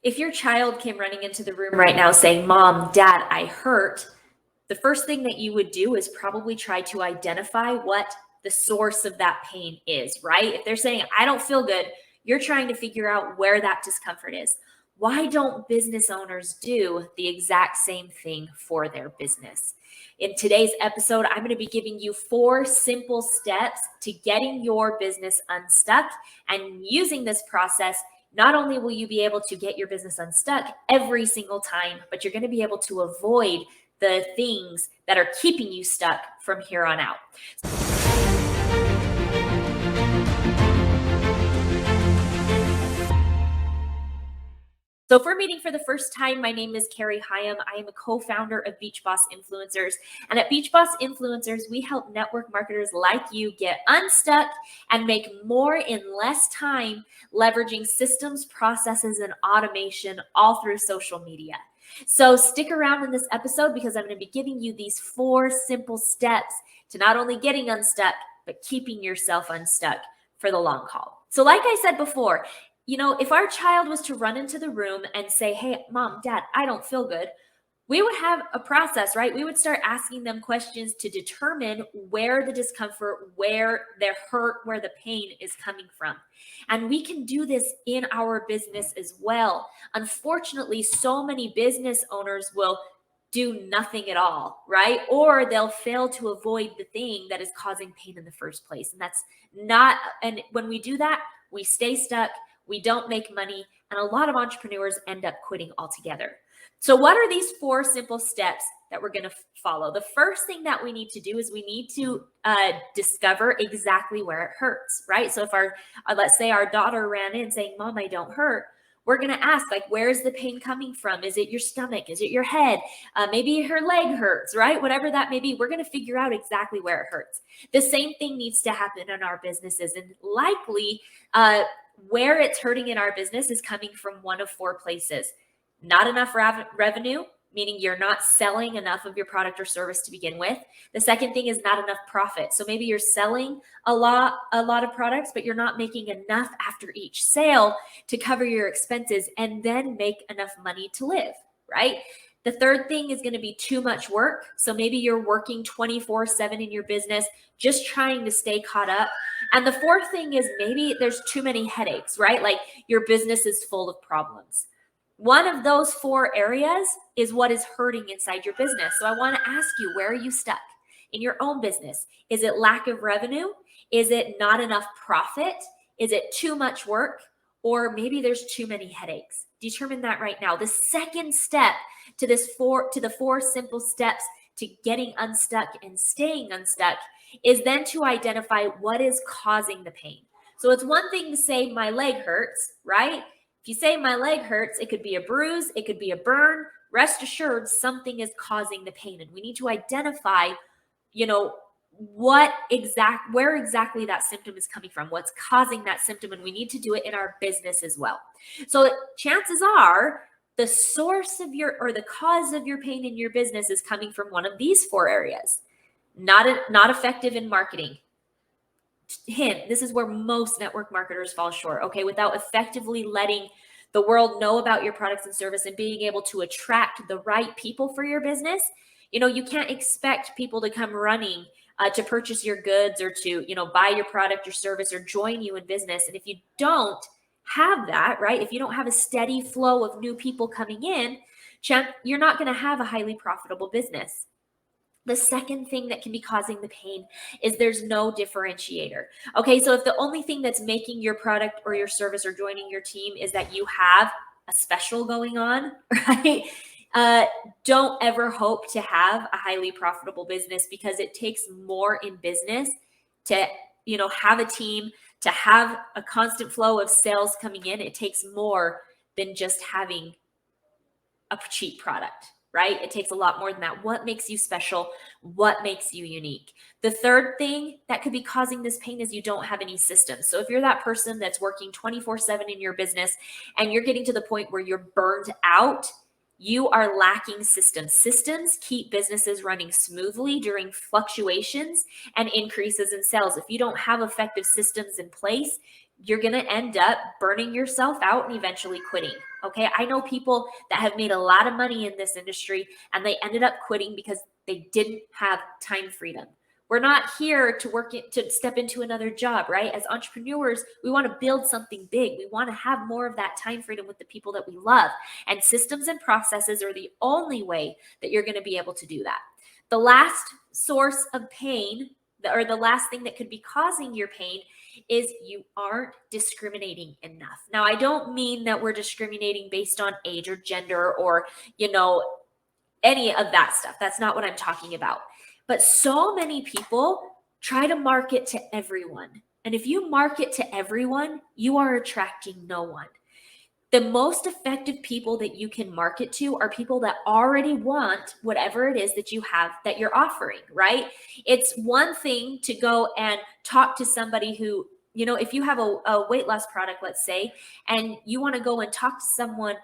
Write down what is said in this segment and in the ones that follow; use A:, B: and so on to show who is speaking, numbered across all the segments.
A: If your child came running into the room right now saying, "Mom, Dad, I hurt," the first thing that you would do is probably try to identify what the source of that pain is, right? If they're saying, "I don't feel good," you're trying to figure out where that discomfort is. Why don't business owners do the exact same thing for their business? In today's episode, I'm going to be giving you 4 simple steps to getting your business unstuck. And using this process, not only will you be able to get your business unstuck every single time, but you're going to be able to avoid the things that are keeping you stuck from here on out. So if we're meeting for the first time, my name is Carrie Hyam. I am a co-founder of Beach Boss Influencers. And at Beach Boss Influencers, we help network marketers like you get unstuck and make more in less time, leveraging systems, processes, and automation all through social media. So stick around in this episode because I'm going to be giving you these 4 simple steps to not only getting unstuck, but keeping yourself unstuck for the long haul. So like I said before, if our child was to run into the room and say, "Hey, Mom, Dad, I don't feel good," we would have a process, right? We would start asking them questions to determine where the discomfort, where their hurt, where the pain is coming from. And we can do this in our business as well. Unfortunately, so many business owners will do nothing at all, right? Or they'll fail to avoid the thing that is causing pain in the first place. And when we do that, we stay stuck, we don't make money, and a lot of entrepreneurs end up quitting altogether. So what are these 4 simple steps that we're going to follow? The first thing that we need to do is we need to discover exactly where it hurts, right? So if let's say our daughter ran in saying, "Mom, I don't hurt," we're going to ask, where is the pain coming from? Is it your stomach? Is it your head? Maybe her leg hurts, right? Whatever that may be, we're going to figure out exactly where it hurts. The same thing needs to happen in our businesses, and likely where it's hurting in our business is coming from one of 4 places. Not enough revenue, meaning you're not selling enough of your product or service to begin with. The second thing is not enough profit. So maybe you're selling a lot of products, but you're not making enough after each sale to cover your expenses and then make enough money to live, right? The third thing is going to be too much work. So maybe you're working 24/7 in your business, just trying to stay caught up. And the fourth thing is maybe there's too many headaches, right? Like your business is full of problems. One of those 4 areas is what is hurting inside your business. So I want to ask you, where are you stuck in your own business? Is it lack of revenue? Is it not enough profit? Is it too much work? Or maybe there's too many headaches. Determine that right now. The second step to the 4 simple steps to getting unstuck and staying unstuck is then to identify what is causing the pain. So it's one thing to say my leg hurts, right? If you say my leg hurts, it could be a bruise, it could be a burn. Rest assured, something is causing the pain, and we need to identify, where exactly that symptom is coming from, what's causing that symptom, and we need to do it in our business as well. So chances are the source of the cause of your pain in your business is coming from one of these 4 areas. Not effective in marketing. Hint, this is where most network marketers fall short, okay? Without effectively letting the world know about your products and service and being able to attract the right people for your business, you can't expect people to come running to purchase your goods or to, buy your product or service or join you in business. And if you don't have that, right? If you don't have a steady flow of new people coming in, you're not going to have a highly profitable business. The second thing that can be causing the pain is there's no differentiator. Okay, so if the only thing that's making your product or your service or joining your team is that you have a special going on, right? Don't ever hope to have a highly profitable business, because it takes more in business to, have a team, to have a constant flow of sales coming in. It takes more than just having a cheap product, right? It takes a lot more than that. What makes you special? What makes you unique? The third thing that could be causing this pain is you don't have any systems. So if you're that person that's working 24/7 in your business and you're getting to the point where you're burned out, you are lacking systems. Systems keep businesses running smoothly during fluctuations and increases in sales. If you don't have effective systems in place, you're going to end up burning yourself out and eventually quitting. Okay. I know people that have made a lot of money in this industry and they ended up quitting because they didn't have time freedom. We're not here to to step into another job, right? As entrepreneurs, we want to build something big. We want to have more of that time freedom with the people that we love. And systems and processes are the only way that you're going to be able to do that. The last source of pain, or the last thing that could be causing your pain, is you aren't discriminating enough. Now, I don't mean that we're discriminating based on age or gender or, any of that stuff. That's not what I'm talking about. But so many people try to market to everyone. And if you market to everyone, you are attracting no one. The most effective people that you can market to are people that already want whatever it is that you have that you're offering, right? It's one thing to go and talk to somebody who, if you have a weight loss product, let's say, and you want to go and talk to someone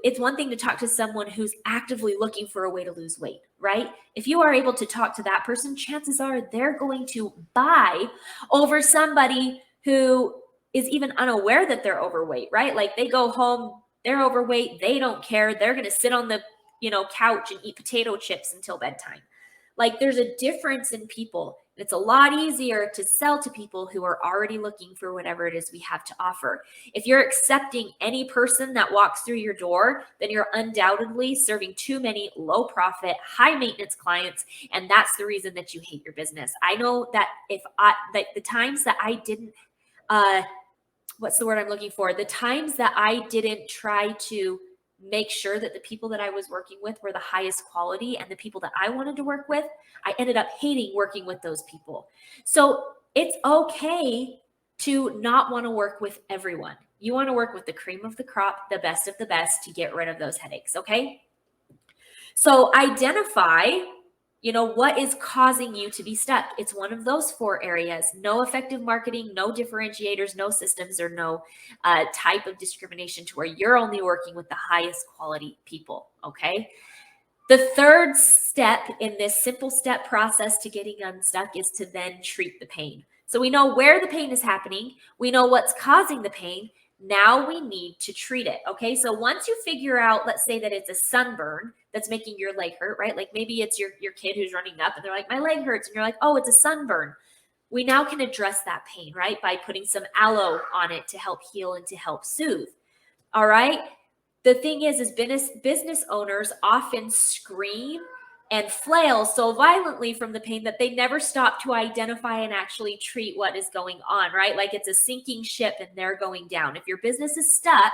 A: it's one thing to talk to someone who's actively looking for a way to lose weight, right? If you are able to talk to that person, chances are they're going to buy over somebody who is even unaware that they're overweight, right? Like they go home, they're overweight, they don't care. They're going to sit on the, couch and eat potato chips until bedtime. Like there's a difference in people. It's a lot easier to sell to people who are already looking for whatever it is we have to offer. If you're accepting any person that walks through your door, then you're undoubtedly serving too many low profit, high maintenance clients. And that's the reason that you hate your business. I know that the times that I didn't, what's the word I'm looking for? The times that I didn't try to make sure that the people that I was working with were the highest quality and the people that I wanted to work with, I ended up hating working with those people. So it's okay to not want to work with everyone. You want to work with the cream of the crop, the best of the best, to get rid of those headaches, okay? So identify, what is causing you to be stuck. It's one of those 4 areas. No effective marketing, no differentiators, no systems, or no type of discrimination to where you're only working with the highest quality people, okay? The third step in this simple step process to getting unstuck is to then treat the pain. So we know where the pain is happening. We know what's causing the pain. Now we need to treat it. Okay. So once you figure out, let's say that it's a sunburn that's making your leg hurt, right? Like maybe it's your kid who's running up and they're like, my leg hurts. And you're like, oh, it's a sunburn. We now can address that pain, right? By putting some aloe on it to help heal and to help soothe. All right. The thing is business owners often scream and flail so violently from the pain that they never stop to identify and actually treat what is going on, right? Like it's a sinking ship and they're going down. If your business is stuck,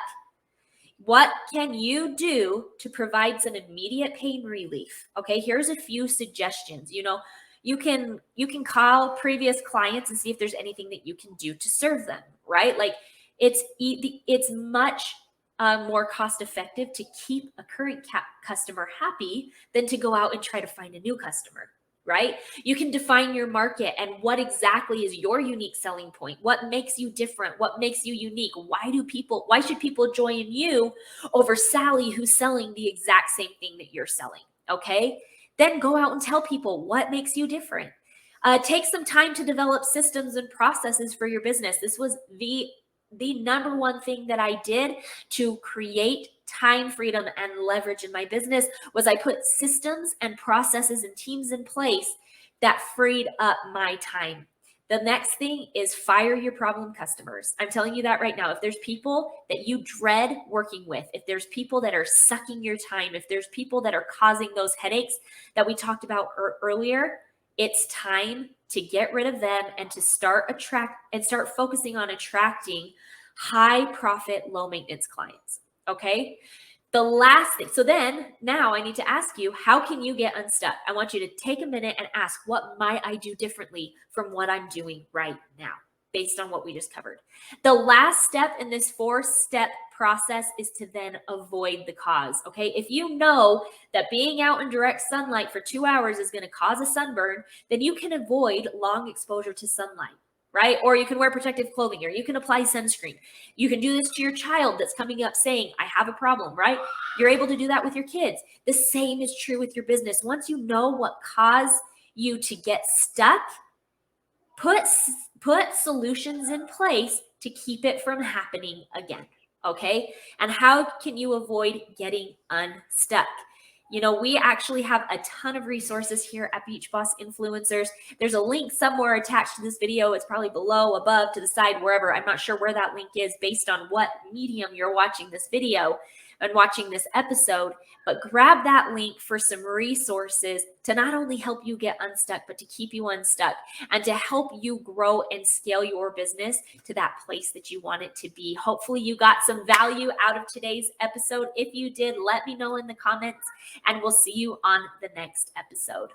A: what can you do to provide some immediate pain relief? Okay, here's a few suggestions. You can call previous clients and see if there's anything that you can do to serve them, right? Like it's much more cost effective to keep a current customer happy than to go out and try to find a new customer, right? You can define your market and what exactly is your unique selling point. What makes you different? What makes you unique? Why should people join you over Sally who's selling the exact same thing that you're selling? Okay. Then go out and tell people what makes you different. Take some time to develop systems and processes for your business. This was the number one thing that I did to create time freedom and leverage in my business was I put systems and processes and teams in place that freed up my time. The next thing is fire your problem customers. I'm telling you that right now. If there's people that you dread working with, if there's people that are sucking your time, if there's people that are causing those headaches that we talked about earlier, it's time to get rid of them and to start focusing on attracting high profit, low maintenance clients. Okay. The last thing. So then now I need to ask you, how can you get unstuck? I want you to take a minute and ask, what might I do differently from what I'm doing right now based on what we just covered? The last step in this 4-step process is to then avoid the cause. Okay. If you know that being out in direct sunlight for 2 hours is going to cause a sunburn, then you can avoid long exposure to sunlight. Right? Or you can wear protective clothing, or you can apply sunscreen. You can do this to your child that's coming up saying, I have a problem, right? You're able to do that with your kids. The same is true with your business. Once you know what caused you to get stuck, put solutions in place to keep it from happening again. Okay. And how can you avoid getting unstuck? You know, we actually have a ton of resources here at Beach Boss Influencers. There's a link somewhere attached to this video. It's probably below, above, to the side, wherever. I'm not sure where that link is based on what medium you're watching this video and watching this episode, but grab that link for some resources to not only help you get unstuck, but to keep you unstuck and to help you grow and scale your business to that place that you want it to be. Hopefully you got some value out of today's episode. If you did, let me know in the comments, and we'll see you on the next episode.